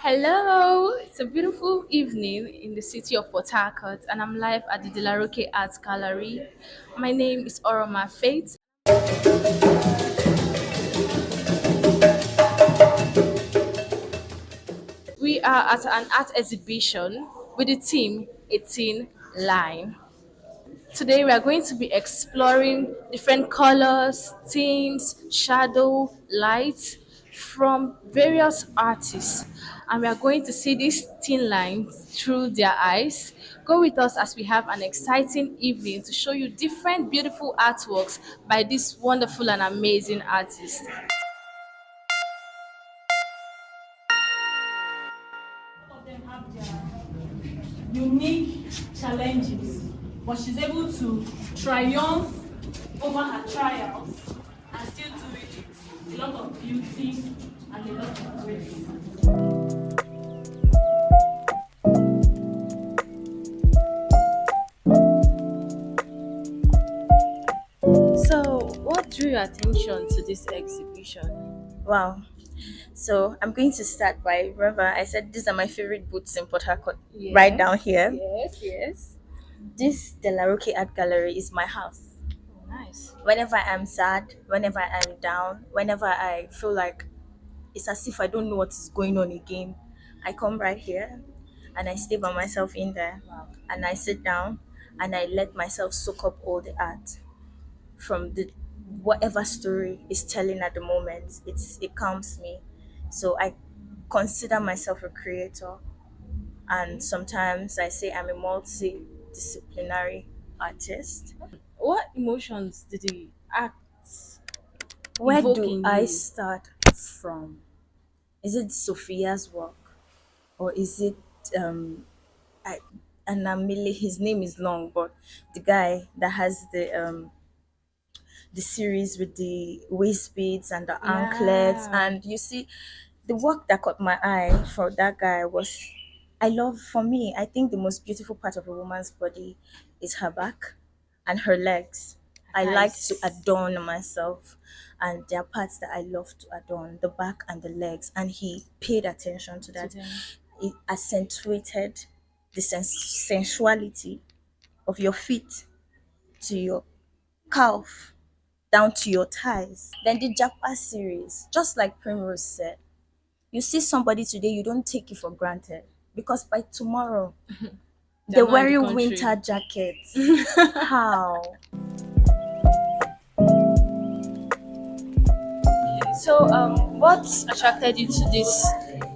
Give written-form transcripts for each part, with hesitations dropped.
Hello, it's a beautiful evening in the city of Port Harcourt, and I'm live at the De La Roque Arts Gallery. My name is Oroma Faith. We are at an art exhibition with the theme 18 Line. Today, we are going to be exploring different colors, themes, shadow, light from various artists. And we are going to see these thin lines through their eyes. Go with us as we have an exciting evening to show you different beautiful artworks by these wonderful and amazing artists. Of them have their unique challenges, but she's able to triumph over her trials and still do it with a lot of beauty and a lot of grace. So, what drew your attention to this exhibition? Wow. So I'm going to start by remember I said these are my favorite booths in Port Harcourt. Right down Yes, here. yes, yes. This De La Roque Art Gallery is my house. Oh, nice. Whenever I'm sad, whenever I'm down, whenever I feel like it's as if I don't know what is going on again, I come right here and I stay by myself in there Wow. and I sit down and I let myself soak up all the art from the whatever story is telling at the moment. It calms me. So I consider myself a creator, and sometimes I say I'm a multidisciplinary artist. What emotions did the act Where evoke do in I you? start from? Is it Sophia's work, or is it um I Anamile? His name is long, but the guy that has the series with the waist beads and the anklets, Yeah. and you see the work that caught my eye for that guy was, I love, for me, I think the most beautiful part of a woman's body is her back and her legs. I like to Nice. adorn myself, and there are parts that I love to adorn, the back and the legs, and he paid attention to To that. them. It accentuated the sensuality of your feet to your calf down to your thighs. Then the Japa series, just like Primrose said, you see somebody today, you don't take it for granted because by tomorrow They are they're not in the wearing country. winter jackets. How? So, what attracted you to this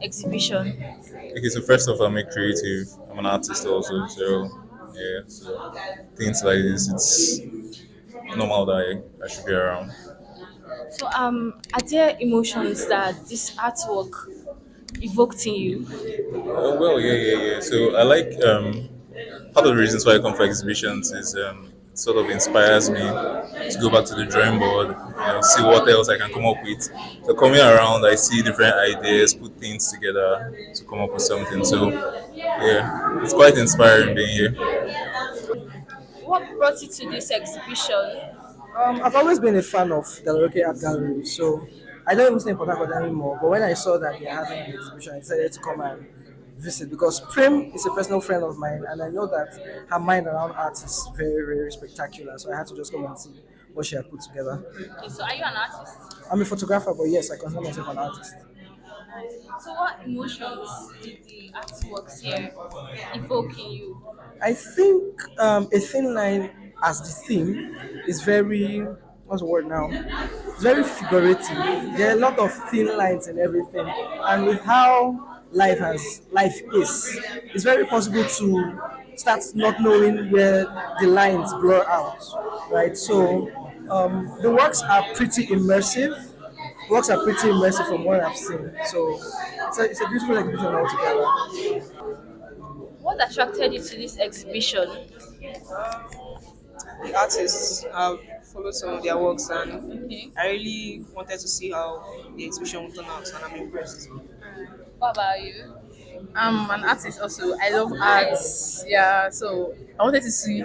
exhibition? Okay, so first off, I'm a creative. I'm an artist also. So yeah, so things like this, it's normal that I should be around. So, are there emotions that this artwork evoked in you? Oh well, yeah. So I like part of the reasons why I come for exhibitions is it sort of inspires me to go back to the drawing board, see what else I can come up with. So coming around, I see different ideas, put things together to come up with something. So yeah, it's quite inspiring being here. What brought you to this exhibition? I've always been a fan of the Roque Art Gallery, so I don't even stay in Port Harcourt anymore. But when I saw that they're having an exhibition, I decided to come and visit because Prem is a personal friend of mine, and I know that her mind around art is very, very spectacular. So I had to just come and see what she had put together. Okay, so, are you an artist? I'm a photographer, but yes, I consider myself an artist. So, what emotions did the artworks here evoke in you? I think a thin line as the theme is very, what's the word now? It's very figurative. There are a lot of thin lines and everything, and with how life is, it's very possible to start not knowing where the lines blur out, right? So the works are pretty immersive. Works are pretty immersive from what I've seen. So it's a beautiful exhibition altogether. What attracted you to this exhibition? The artists. I've followed some of their works and Okay. I really wanted to see how the exhibition would turn out and I'm impressed. What about you? I'm an artist also. I love arts. Yeah, so I wanted to see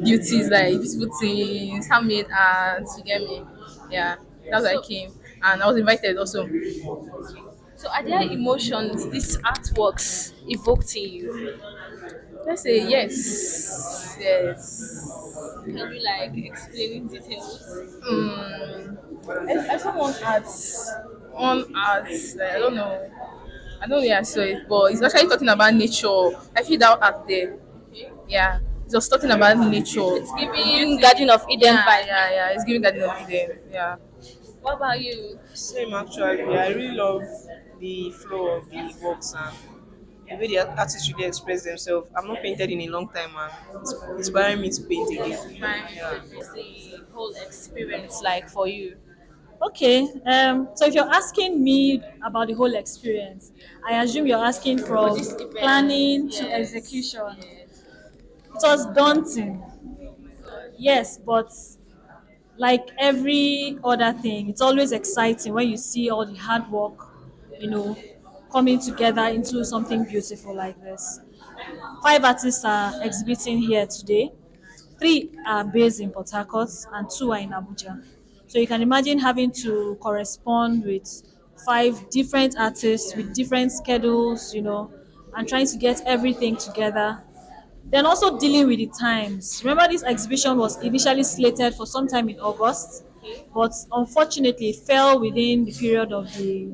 beauties like beautiful things, handmade art. You get me? Yeah, that's why I So, came, and I was invited also. So, are there emotions these artworks evoked in you? Let's say yes. Yes. Can you like explain in details? Mm. I saw one art, like, I don't know. I don't know where I saw it, but it's actually talking about nature. I feel that art there. Okay. Yeah. It was talking about nature. It's The giving beauty. Garden of Eden Yeah, vibe. yeah, yeah. It's giving Garden of Eden. Yeah. What about you? Same actually. I really love the flow of the works and the way the artists really express themselves. I'm not painted in a long time and it's inspiring me to paint again. Yeah. What's the whole experience like for you? Okay, so if you're asking me about the whole experience, I assume you're asking For from this event, planning to yes, execution. yes. It was daunting, yes, but like every other thing, it's always exciting when you see all the hard work, you know, coming together into something beautiful like this. 5 artists are exhibiting here today. 3 are based in Port Harcourt and 2 are in Abuja. So you can imagine having to correspond with 5 different artists with different schedules, and trying to get everything together. Then also dealing with the times. Remember, this exhibition was initially slated for sometime in August, but unfortunately it fell within the period of the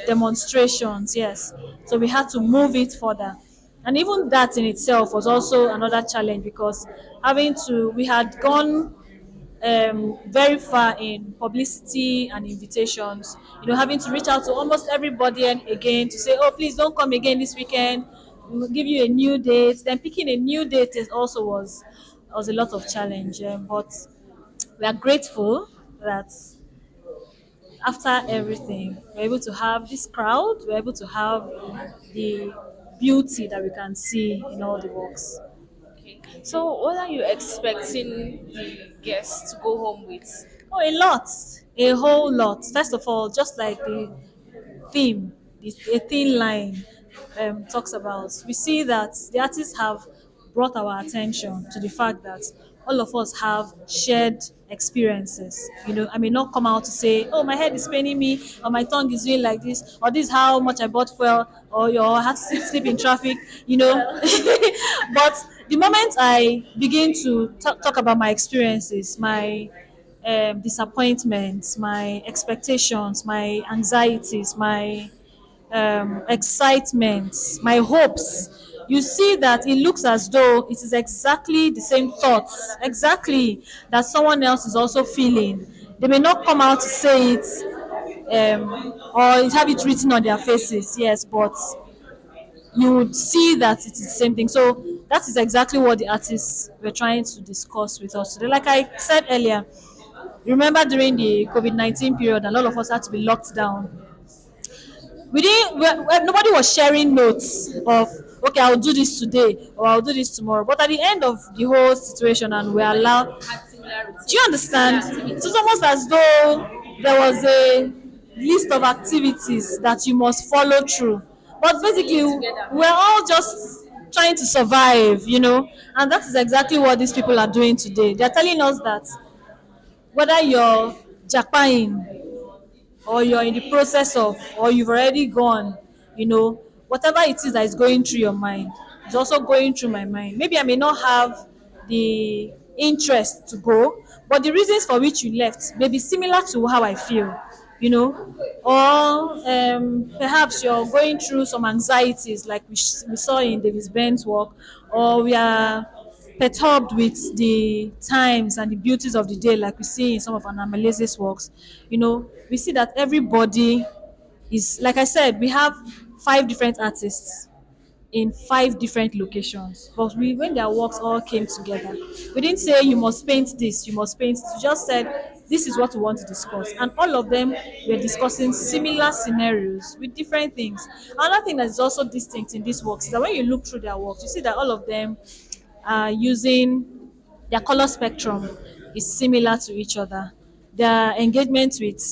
demonstrations. Yes, so we had to move it further, and even that in itself was also another challenge because we had gone very far in publicity and invitations. Having to reach out to almost everybody and again to say, "Oh, please don't come again this weekend. We'll give you a new date." Then picking a new date also was a lot of challenge. But we are grateful that after everything, we're able to have this crowd. We're able to have the beauty that we can see in all the works. Okay. So, what are you expecting the guests to go home with? Oh, a lot, a whole lot. First of all, just like the theme, a thin line talks about, we see that the artists have brought our attention to the fact that all of us have shared experiences. I may not come out to say, "Oh, my head is paining me," or "My tongue is doing like this," or "This is how much I bought fuel," or "Your had to sleep in traffic," but the moment I begin to talk about my experiences, my disappointments, my expectations, my anxieties, my excitements, my hopes, you see that it looks as though it is exactly the same thoughts, exactly, that someone else is also feeling. They may not come out to say it or have it written on their faces, yes, but you would see that it is the same thing. So that is exactly what the artists were trying to discuss with us today. Like I said earlier, remember during the COVID-19 period, a lot of us had to be locked down. Nobody was sharing notes of, "Okay, I'll do this today or I'll do this tomorrow." But at the end of the whole situation, and we're allowed, Had similar do you routines, similar understand? It was activities. almost as though there was a list of activities that you must follow through. But basically, Staying together. we're all just trying to survive, and that is exactly what these people are doing today. They're telling us that whether you're japaning or you're in the process of, or you've already gone, whatever it is that is going through your mind is also going through my mind. Maybe I may not have the interest to go, but the reasons for which you left may be similar to how I feel, or perhaps you're going through some anxieties like we saw in Davis Ben's work, or we are perturbed with the times and the beauties of the day, like we see in some of Anamelese's works. We see that everybody is, like I said, we have 5 different artists in 5 different locations. But when their works all came together, we didn't say you must paint this, you must paint this. We just said this is what we want to discuss. And all of them were discussing similar scenarios with different things. Another thing that is also distinct in these works is that when you look through their works, you see that all of them are using their color spectrum is similar to each other. Their engagement with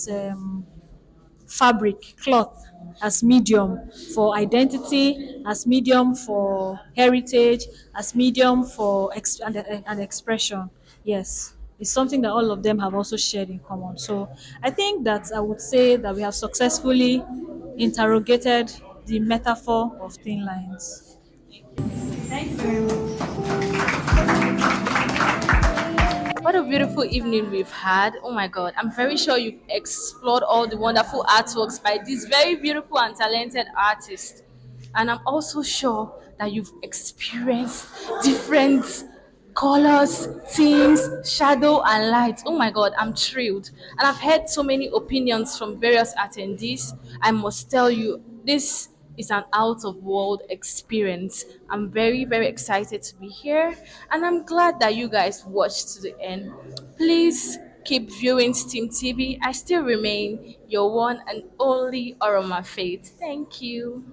fabric, cloth, as medium for identity, as medium for heritage, as medium for and expression. Yes. is something that all of them have also shared in common. So I think that I would say that we have successfully interrogated the metaphor of thin lines. Thank you very much. What a beautiful evening we've had. Oh my god, I'm very sure you've explored all the wonderful artworks by these very beautiful and talented artists. And I'm also sure that you've experienced different colors, themes, shadow, and light. Oh my god, I'm thrilled. And I've heard so many opinions from various attendees. I must tell you, this is an out of world experience. I'm very, very excited to be here, and I'm glad that you guys watched to the end. Please keep viewing STEAM TV. I still remain your one and only Oroma Faith. Thank you.